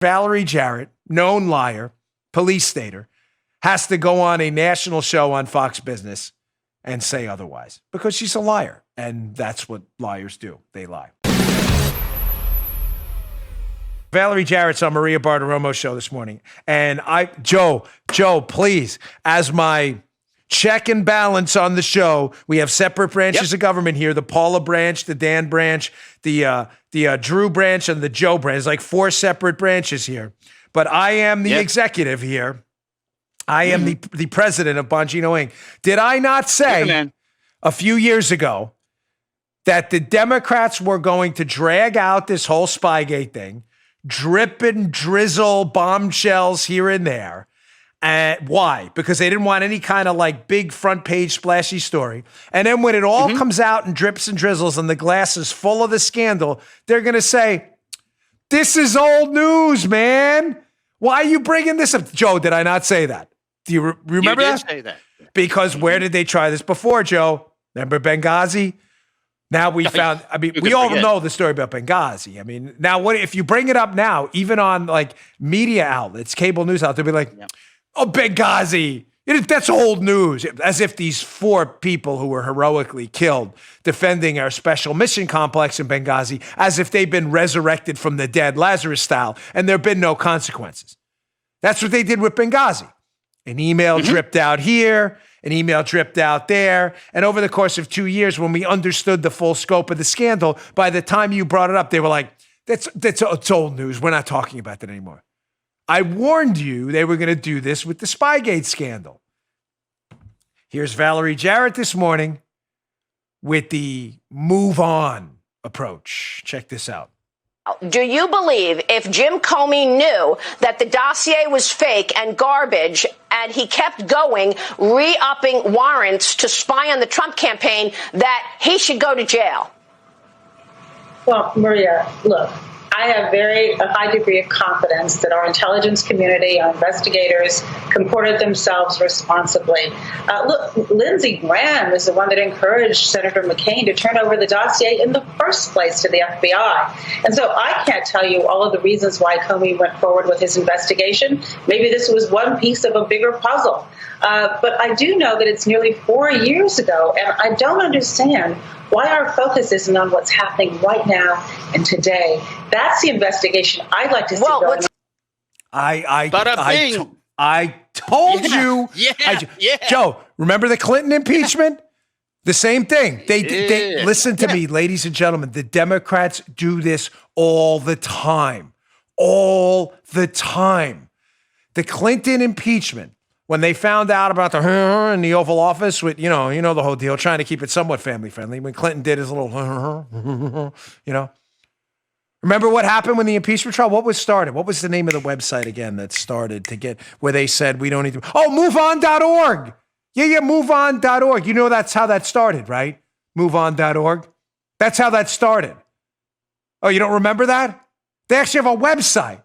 Valerie Jarrett, known liar, police stater, has to go on a national show on Fox Business and say otherwise because she's a liar. And that's what liars do. They lie. Valerie Jarrett's on Maria Bartiromo's show this morning. And Joe, please, as my check and balance on the show, we have separate branches of government here, the Paula branch, the Dan branch, the Drew branch, and the Joe branch. It's like 4 separate branches here. But I am the executive here. I am the president of Bongino Inc. Did I not say a few years ago that the Democrats were going to drag out this whole Spygate thing, drip and drizzle bombshells here and there? Why? Because they didn't want any kind of like big front page splashy story. And then when it all comes out and drips and drizzles and the glass is full of the scandal, they're going to say, this is old news, man. Why are you bringing this up? Joe, did I not say that? Do you remember that? Say that. Because where did they try this before, Joe? Remember Benghazi? Now we found, we all know the story about Benghazi. Now what if you bring it up now, even on like media outlets, cable news outlets, they'll be like, oh, Benghazi, that's old news. As if these 4 people who were heroically killed defending our special mission complex in Benghazi, as if they've been resurrected from the dead, Lazarus style, and there have been no consequences. That's what they did with Benghazi. An email dripped out here, an email dripped out there. And over the course of 2 years, when we understood the full scope of the scandal, by the time you brought it up, they were like, it's old news. We're not talking about that anymore. I warned you they were going to do this with the Spygate scandal. Here's Valerie Jarrett this morning with the move on approach. Check this out. Do you believe if Jim Comey knew that the dossier was fake and garbage and he kept going, re-upping warrants to spy on the Trump campaign, that he should go to jail? Well, Maria, look, I have a high degree of confidence that our intelligence community, our investigators, comported themselves responsibly. Look, Lindsey Graham is the one that encouraged Senator McCain to turn over the dossier in the first place to the FBI. And so I can't tell you all of the reasons why Comey went forward with his investigation. Maybe this was one piece of a bigger puzzle. But I do know that it's nearly 4 years ago, and I don't understand why our focus isn't on what's happening right now and today. That's the investigation I'd like to see. Well, I told you. Joe, remember the Clinton impeachment? The same thing. They listen to me, ladies and gentlemen. The Democrats do this all the time. All the time. The Clinton impeachment, when they found out about the in the Oval Office with, you know the whole deal, trying to keep it somewhat family friendly. When Clinton did his little, Remember what happened when the impeachment trial? What was started? What was the name of the website again that started to get where they said we don't need to? Oh, moveon.org. Yeah, moveon.org. You know that's how that started, right? Moveon.org. That's how that started. Oh, you don't remember that? They actually have a website.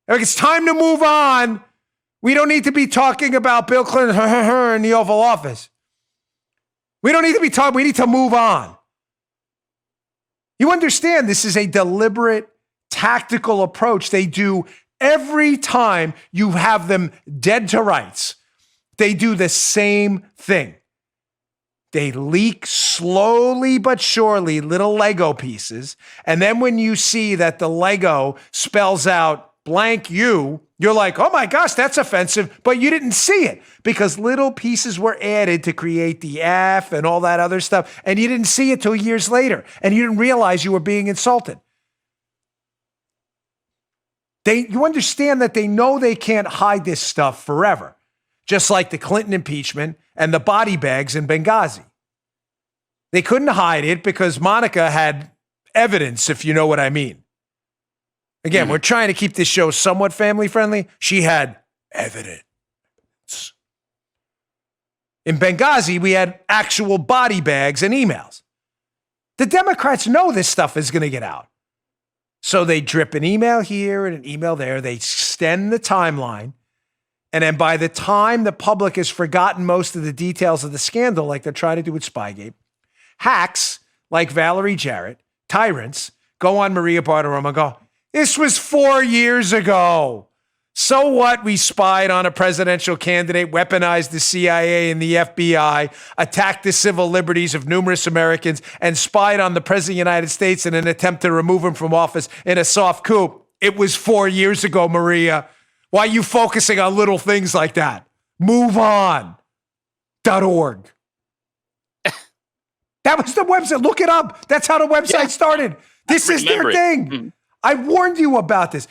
Like, it's time to move on. We don't need to be talking about Bill Clinton in the Oval Office. We don't need to be talking. We need to move on. You understand this is a deliberate, tactical approach they do every time you have them dead to rights. They do the same thing. They leak slowly but surely little Lego pieces. And then when you see that the Lego spells out blank you, you're like, oh my gosh, that's offensive, but you didn't see it because little pieces were added to create the F and all that other stuff, and you didn't see it till years later, and you didn't realize you were being insulted. You understand that they know they can't hide this stuff forever, just like the Clinton impeachment and the body bags in Benghazi. They couldn't hide it because Monica had evidence, if you know what I mean. Again, we're trying to keep this show somewhat family friendly. She had evidence. In Benghazi, we had actual body bags and emails. The Democrats know this stuff is going to get out. So they drip an email here and an email there. They extend the timeline. And then by the time the public has forgotten most of the details of the scandal, like they're trying to do with Spygate, hacks like Valerie Jarrett, tyrants, go on Maria Bartiromo and go, This was 4 years ago. So what? We spied on a presidential candidate, weaponized the CIA and the FBI, attacked the civil liberties of numerous Americans, and spied on the president of the United States in an attempt to remove him from office in a soft coup. It was 4 years ago, Maria. Why are you focusing on little things like that? Move on. .org. That was the website. Look it up. That's how the website started. This is their thing. I warned you about this.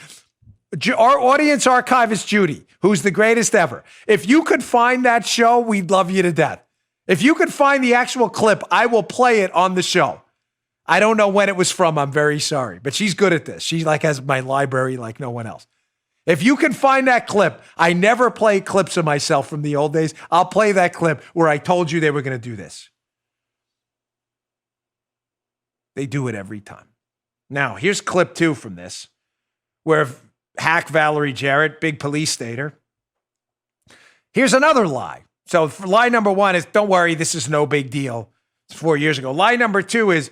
Our audience archivist, Judy, who's the greatest ever. If you could find that show, we'd love you to death. If you could find the actual clip, I will play it on the show. I don't know when it was from. I'm very sorry. But she's good at this. She has my library like no one else. If you can find that clip, I never play clips of myself from the old days. I'll play that clip where I told you they were going to do this. They do it every time. Now, here's clip 2 from this, where hack Valerie Jarrett, big police stater. Here's another lie. So lie number 1 is, don't worry, this is no big deal. It's 4 years ago. Lie number 2 is,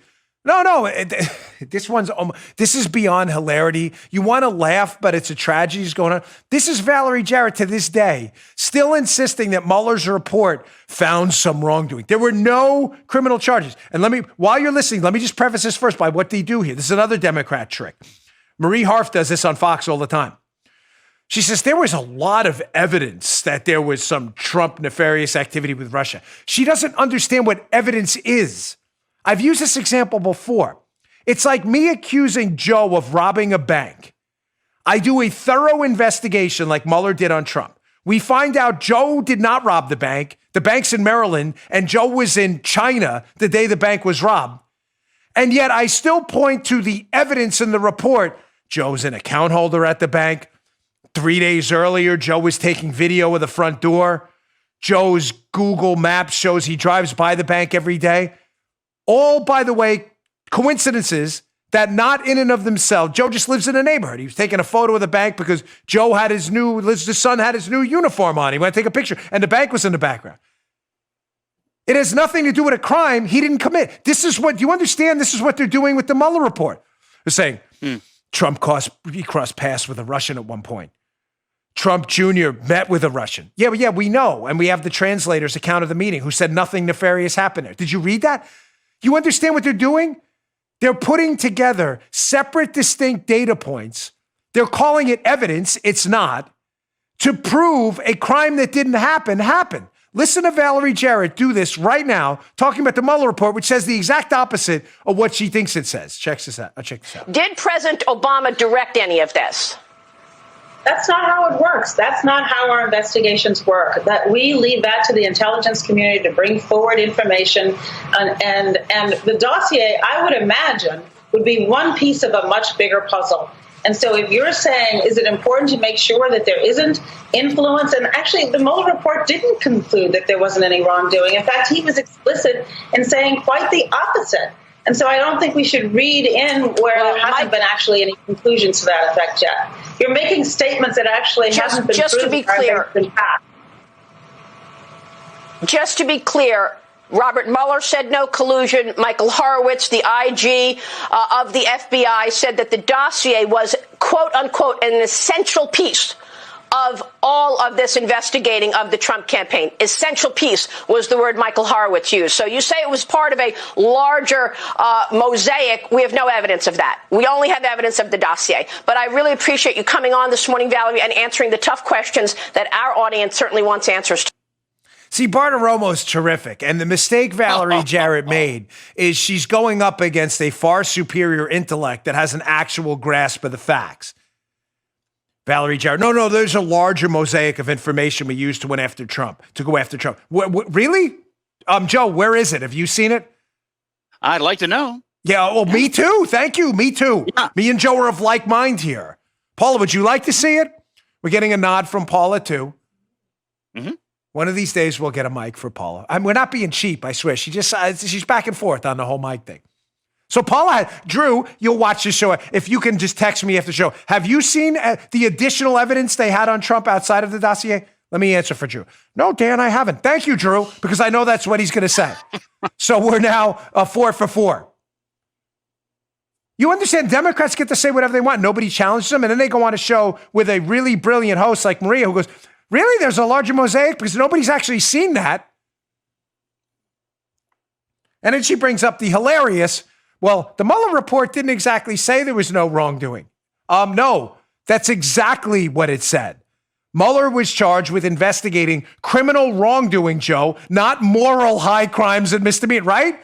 this is beyond hilarity. You want to laugh, but it's a tragedy is going on. This is Valerie Jarrett to this day, still insisting that Mueller's report found some wrongdoing. There were no criminal charges. And while you're listening, let me just preface this first by what they do here. This is another Democrat trick. Marie Harf does this on Fox all the time. She says there was a lot of evidence that there was some Trump nefarious activity with Russia. She doesn't understand what evidence is. I've used this example before. It's like me accusing Joe of robbing a bank. I do a thorough investigation like Mueller did on Trump. We find out Joe did not rob the bank. The bank's in Maryland, and Joe was in China the day the bank was robbed. And yet I still point to the evidence in the report. Joe's an account holder at the bank. 3 days earlier, Joe was taking video of the front door. Joe's Google Maps shows he drives by the bank every day. All, by the way, coincidences that not in and of themselves. Joe just lives in a neighborhood. He was taking a photo of the bank because his son had his new uniform on. He went to take a picture, and the bank was in the background. It has nothing to do with a crime he didn't commit. Do you understand? This is what they're doing with the Mueller report. They're saying Trump crossed paths with a Russian at one point. Trump Jr. met with a Russian. Yeah, we know. And we have the translator's account of the meeting who said nothing nefarious happened there. Did you read that? You understand what they're doing? They're putting together separate, distinct data points. They're calling it evidence. It's not. To prove a crime that didn't happen happened. Listen to Valerie Jarrett do this right now, talking about the Mueller report, which says the exact opposite of what she thinks it says. Check this out. Did President Obama direct any of this? That's not how it works. That's not how our investigations work. That we leave that to the intelligence community to bring forward information. And the dossier, I would imagine, would be one piece of a much bigger puzzle. And so if you're saying, is it important to make sure that there isn't influence? And actually, the Mueller report didn't conclude that there wasn't any wrongdoing. In fact, he was explicit in saying quite the opposite. And so I don't think we should read in where there hasn't been actually any conclusions to that effect yet. You're making statements that actually haven't been just to be clear. Just to be clear, Robert Mueller said no collusion. Michael Horowitz, the IG of the FBI, said that the dossier was, quote unquote, an essential piece of all of this investigating of the Trump campaign. Essential piece was the word Michael Horowitz used. So you say it was part of a larger mosaic. We have no evidence of that. We only have evidence of the dossier. But I really appreciate you coming on this morning, Valerie, and answering the tough questions that our audience certainly wants answers to. See, Bartiromo's terrific. And the mistake Valerie Jarrett made is she's going up against a far superior intellect that has an actual grasp of the facts. Valerie Jarrett, no, there's a larger mosaic of information we use to go after Trump. Really? Joe, where is it? Have you seen it? I'd like to know. Yeah, well, me too. Thank you. Me too. Yeah. Me and Joe are of like mind here. Paula, would you like to see it? We're getting a nod from Paula too. Mm-hmm. One of these days we'll get a mic for Paula. We're not being cheap, I swear. She's back and forth on the whole mic thing. So Paula, Drew, you'll watch the show. If you can just text me after the show. Have you seen the additional evidence they had on Trump outside of the dossier? Let me answer for Drew. No, Dan, I haven't. Thank you, Drew, because I know that's what he's going to say. So we're now 4 for 4. You understand Democrats get to say whatever they want. Nobody challenges them. And then they go on a show with a really brilliant host like Maria who goes, really? There's a larger mosaic? Because nobody's actually seen that. And then she brings up the hilarious, well, the Mueller report didn't exactly say there was no wrongdoing. No, that's exactly what it said. Mueller was charged with investigating criminal wrongdoing, Joe, not moral high crimes and misdemeanor, right?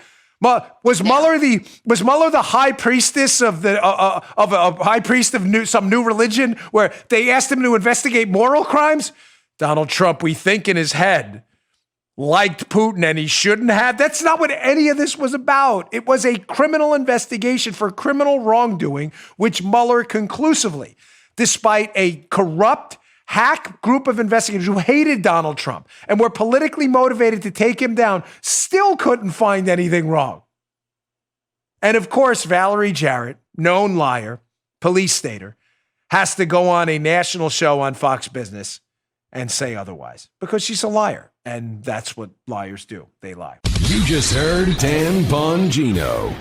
Was Mueller the high priestess of a high priest of some new religion where they asked him to investigate moral crimes? Donald Trump, we think in his head, liked Putin and he shouldn't have. That's not what any of this was about. It was a criminal investigation for criminal wrongdoing, which Mueller conclusively, despite a corrupt hack group of investigators who hated Donald Trump and were politically motivated to take him down, still couldn't find anything wrong. And of course, Valerie Jarrett, known liar, police stater, has to go on a national show on Fox Business and say otherwise because she's a liar. And that's what liars do. They lie. You just heard Dan Bongino.